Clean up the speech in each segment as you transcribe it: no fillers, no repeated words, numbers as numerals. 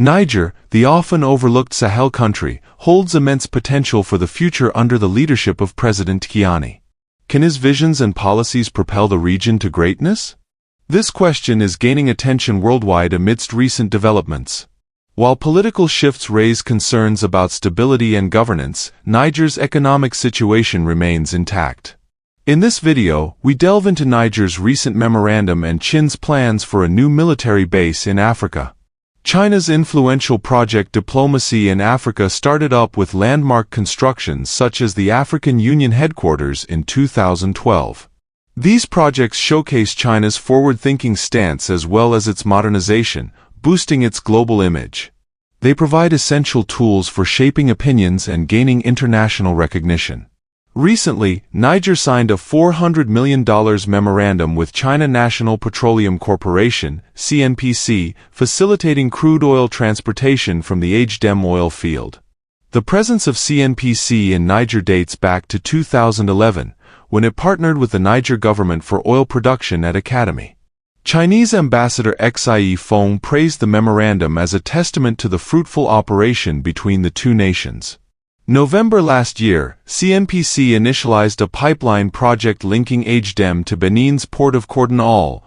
Niger, the often overlooked Sahel country, holds immense potential for the future under the leadership of President Kiani. Can his visions and policies propel the region to greatness? This question is gaining attention worldwide amidst recent developments. While political shifts raise concerns about stability and governance, Niger's economic situation remains intact. In this video, we delve into Niger's recent memorandum and Chin's plans for a new military base in Africa. China's influential project diplomacy in Africa started up with landmark constructions such as the African Union headquarters in 2012. These projects showcase China's forward-thinking stance as well as its modernization, boosting its global image. They provide essential tools for shaping opinions and gaining international recognition. Recently, Niger signed a $400 million memorandum with China National Petroleum Corporation, CNPC, facilitating crude oil transportation from the Agdem oil field. The presence of CNPC in Niger dates back to 2011, when it partnered with the Niger government for oil production at Academy. Chinese Ambassador Xie Feng praised the memorandum as a testament to the fruitful operation between the two nations. November last year, CNPC initialized a pipeline project linking Agdem to Benin's port of Cordon,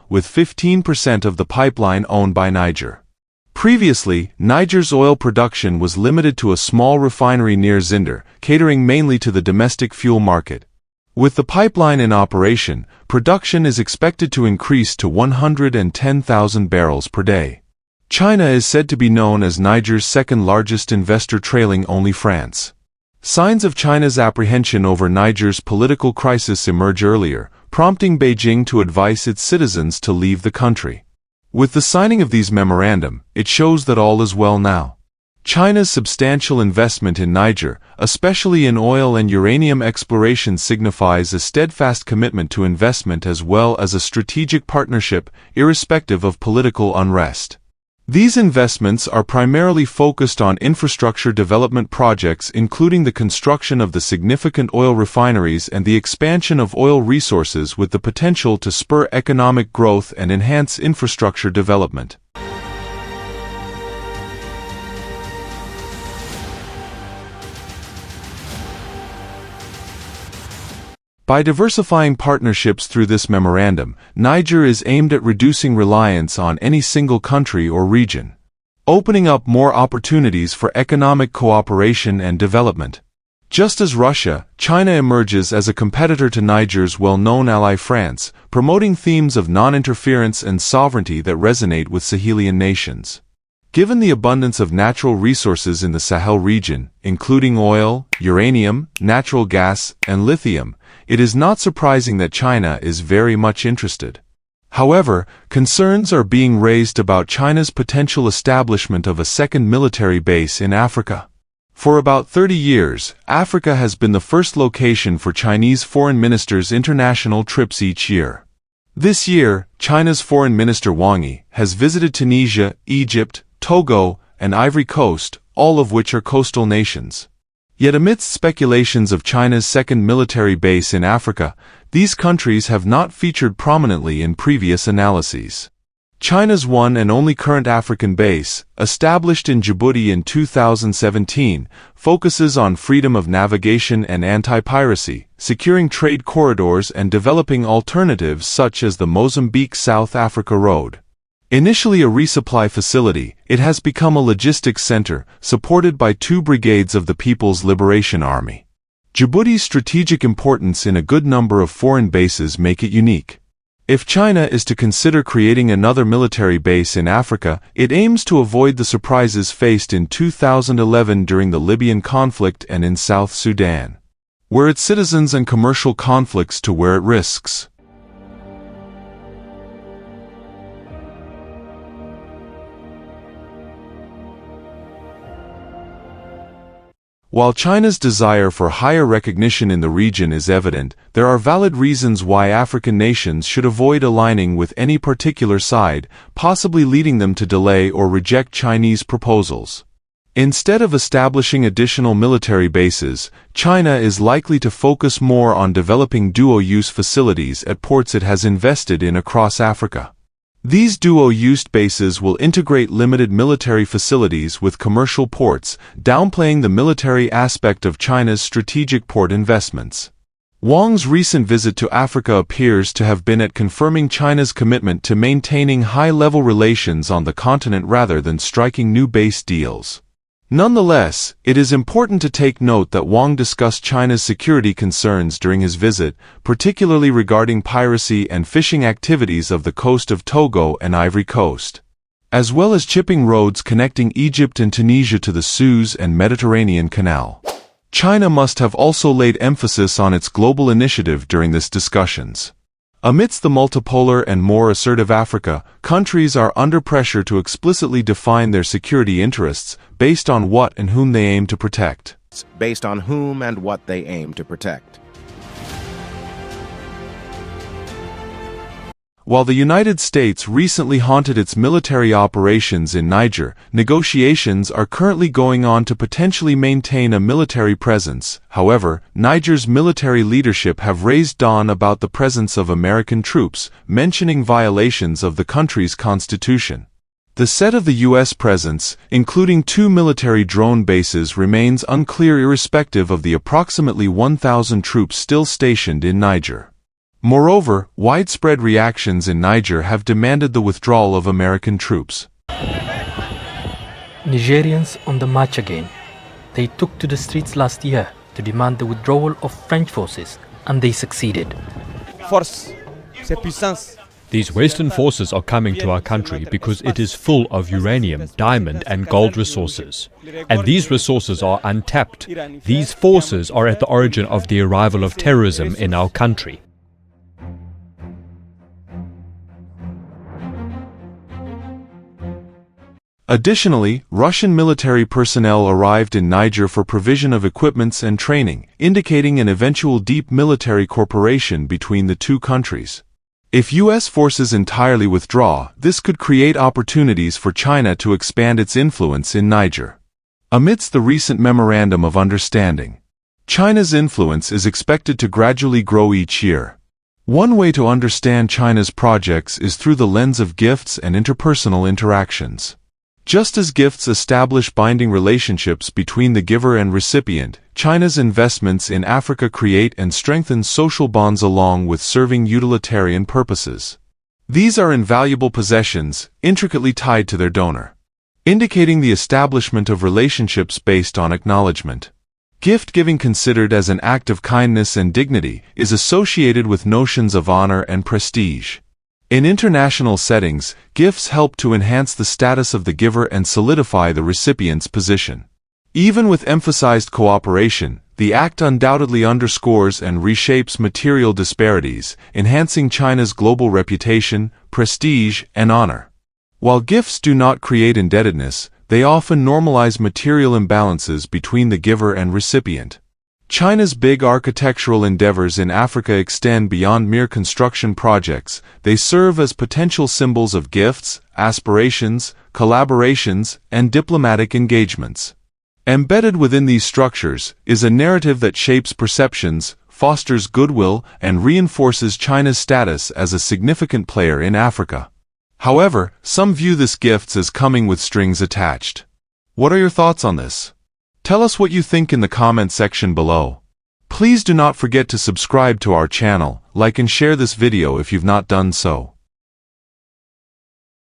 with 15% of the pipeline owned by Niger. Previously, Niger's oil production was limited to a small refinery near Zinder, catering mainly to the domestic fuel market. With the pipeline in operation, production is expected to increase to 110,000 barrels per day. China is said to be known as Niger's second-largest investor, trailing only France. Signs of China's apprehension over Niger's political crisis emerge earlier, prompting Beijing to advise its citizens to leave the country. With the signing of these memorandum, it shows that all is well now. China's substantial investment in Niger, especially in oil and uranium exploration, signifies a steadfast commitment to investment as well as a strategic partnership, irrespective of political unrest. These investments are primarily focused on infrastructure development projects, including the construction of the significant oil refineries and the expansion of oil resources, with the potential to spur economic growth and enhance infrastructure development. By diversifying partnerships through this memorandum, Niger is aimed at reducing reliance on any single country or region, opening up more opportunities for economic cooperation and development. Just as Russia, China emerges as a competitor to Niger's well-known ally France, promoting themes of non-interference and sovereignty that resonate with Sahelian nations. Given the abundance of natural resources in the Sahel region, including oil, uranium, natural gas, and lithium, it is not surprising that China is very much interested. However, concerns are being raised about China's potential establishment of a second military base in Africa. For about 30 years, Africa has been the first location for Chinese foreign ministers' international trips each year. This year, China's Foreign Minister Wang Yi has visited Tunisia, Egypt, Togo, and Ivory Coast, all of which are coastal nations. Yet amidst speculations of China's second military base in Africa, these countries have not featured prominently in previous analyses. China's one and only current African base, established in Djibouti in 2017, focuses on freedom of navigation and anti-piracy, securing trade corridors and developing alternatives such as the Mozambique-South Africa Road. Initially a resupply facility, it has become a logistics center, supported by 2 brigades of the People's Liberation Army. Djibouti's strategic importance in a good number of foreign bases make it unique. If China is to consider creating another military base in Africa, it aims to avoid the surprises faced in 2011 during the Libyan conflict and in South Sudan, where its citizens and commercial conflicts to where it risks. While China's desire for higher recognition in the region is evident, there are valid reasons why African nations should avoid aligning with any particular side, possibly leading them to delay or reject Chinese proposals. Instead of establishing additional military bases, China is likely to focus more on developing dual-use facilities at ports it has invested in across Africa. These dual-use bases will integrate limited military facilities with commercial ports, downplaying the military aspect of China's strategic port investments. Wang's recent visit to Africa appears to have been at confirming China's commitment to maintaining high-level relations on the continent rather than striking new base deals. Nonetheless, it is important to take note that Wang discussed China's security concerns during his visit, particularly regarding piracy and fishing activities of the coast of Togo and Ivory Coast, as well as chipping roads connecting Egypt and Tunisia to the Suez and Mediterranean Canal. China must have also laid emphasis on its global initiative during these discussions. Amidst the multipolar and more assertive Africa, countries are under pressure to explicitly define their security interests based on what and whom they aim to protect. Based on whom and what they aim to protect. While the United States recently halted its military operations in Niger, negotiations are currently going on to potentially maintain a military presence. However, Niger's military leadership have raised dawn about the presence of American troops, mentioning violations of the country's constitution. The set of the U.S. presence, including 2 military drone bases, remains unclear irrespective of the approximately 1,000 troops still stationed in Niger. Moreover, widespread reactions in Niger have demanded the withdrawal of American troops. Nigerians on the march again. They took to the streets last year to demand the withdrawal of French forces, and they succeeded. Force, c'est puissance. These Western forces are coming to our country because it is full of uranium, diamond and gold resources. And these resources are untapped. These forces are at the origin of the arrival of terrorism in our country. Additionally, Russian military personnel arrived in Niger for provision of equipments and training, indicating an eventual deep military cooperation between the two countries. If U.S. forces entirely withdraw, this could create opportunities for China to expand its influence in Niger. Amidst the recent Memorandum of Understanding, China's influence is expected to gradually grow each year. One way to understand China's projects is through the lens of gifts and interpersonal interactions. Just as gifts establish binding relationships between the giver and recipient, China's investments in Africa create and strengthen social bonds along with serving utilitarian purposes. These are invaluable possessions, intricately tied to their donor, indicating the establishment of relationships based on acknowledgement. Gift-giving, considered as an act of kindness and dignity, is associated with notions of honor and prestige. In international settings, gifts help to enhance the status of the giver and solidify the recipient's position. Even with emphasized cooperation, the act undoubtedly underscores and reshapes material disparities, enhancing China's global reputation, prestige, and honor. While gifts do not create indebtedness, they often normalize material imbalances between the giver and recipient. China's big architectural endeavors in Africa extend beyond mere construction projects. They serve as potential symbols of gifts, aspirations, collaborations, and diplomatic engagements. Embedded within these structures is a narrative that shapes perceptions, fosters goodwill, and reinforces China's status as a significant player in Africa. However, some view these gifts as coming with strings attached. What are your thoughts on this? Tell us what you think in the comment section below. Please do not forget to subscribe to our channel, like and share this video if you've not done so.